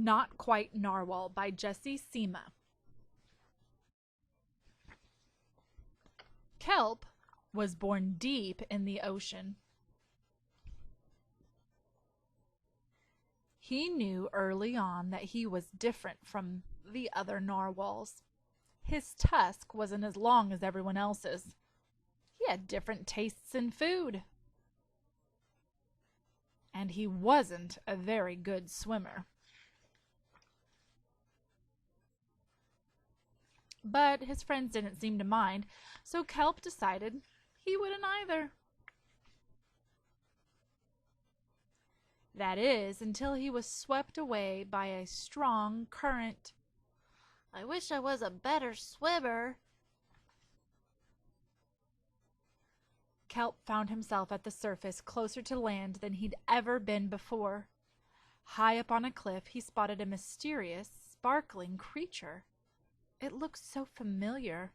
Not Quite Narwhal by Jessie Seema. Kelp was born deep in the ocean. He knew early on that he was different from the other narwhals. His tusk wasn't as long as everyone else's. He had different tastes in food. And he wasn't a very good swimmer. But his friends didn't seem to mind, so Kelp decided he wouldn't either. That is, until he was swept away by a strong current. I wish I was a better swimmer. Kelp found himself at the surface closer to land than he'd ever been before. High up on a cliff, he spotted a mysterious, sparkling creature. It looked so familiar.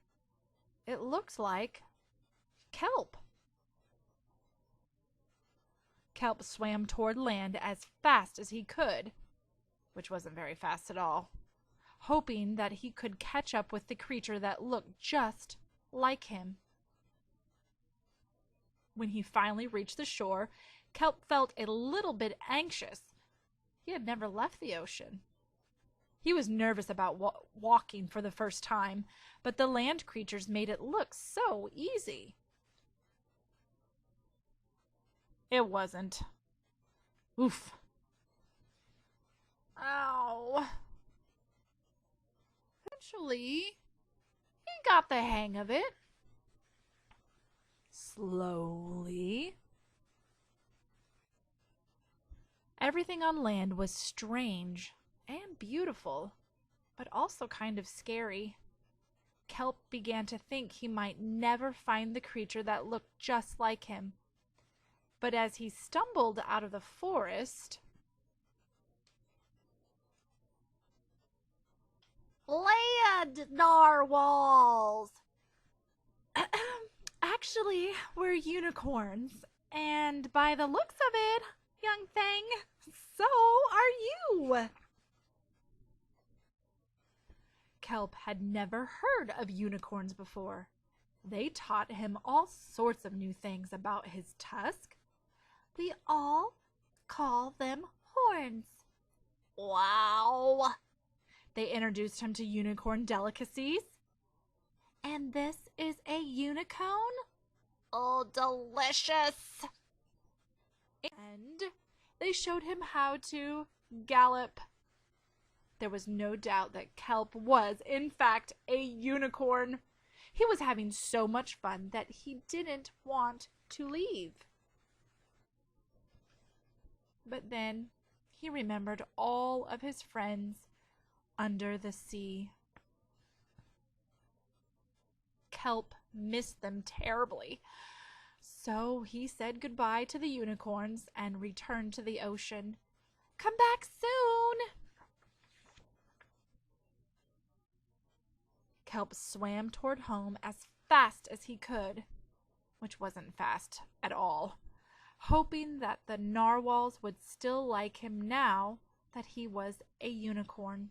It looked like Kelp. Kelp swam toward land as fast as he could, which wasn't very fast at all, hoping that he could catch up with the creature that looked just like him. When he finally reached the shore, Kelp felt a little bit anxious. He had never left the ocean. He was nervous about walking for the first time, but the land creatures made it look so easy. It wasn't. Oof. Ow. Eventually, he got the hang of it. Slowly. Everything on land was strange and beautiful, but also kind of scary. Kelp began to think he might never find the creature that looked just like him. But as he stumbled out of the forest, Land narwhals! actually, we're unicorns, and by the looks of it, young thing, so are you. Kelp had never heard of unicorns before. They taught him all sorts of new things about his tusk. We all call them horns. Wow! They introduced him to unicorn delicacies. And this is a unicorn? Oh, delicious! And they showed him how to gallop. There was no doubt that Kelp was, in fact, a unicorn. He was having so much fun that he didn't want to leave. But then he remembered all of his friends under the sea. Kelp missed them terribly. So he said goodbye to the unicorns and returned to the ocean. Come back soon! Kelp swam toward home as fast as he could, which wasn't fast at all, hoping that the narwhals would still like him now that he was a unicorn.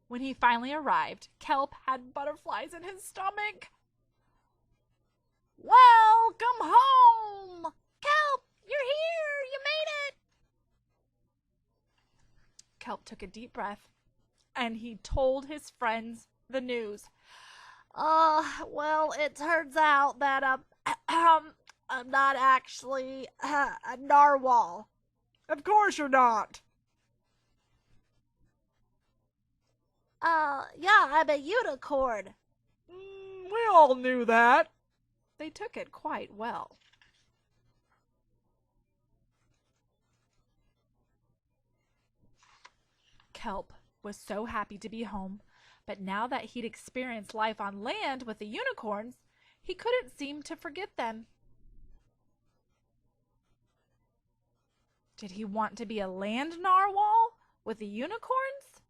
When he finally arrived, Kelp had butterflies in his stomach. Welcome home! Kelp, you're here! You made it! Kelp took a deep breath, and he told his friends the news. Well, it turns out that, I'm not actually, a narwhal. Of course you're not. Yeah, I'm a unicorn. We all knew that. They took it quite well. Kelp was so happy to be home, but now that he'd experienced life on land with the unicorns, he couldn't seem to forget them. Did he want to be a land narwhal with the unicorns?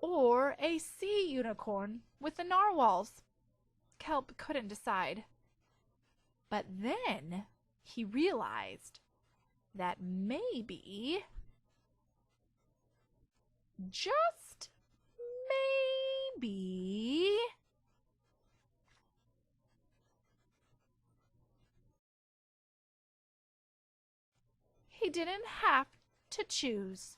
Or a sea unicorn with the narwhals? Kelp couldn't decide. But then he realized that maybe just maybe, he didn't have to choose.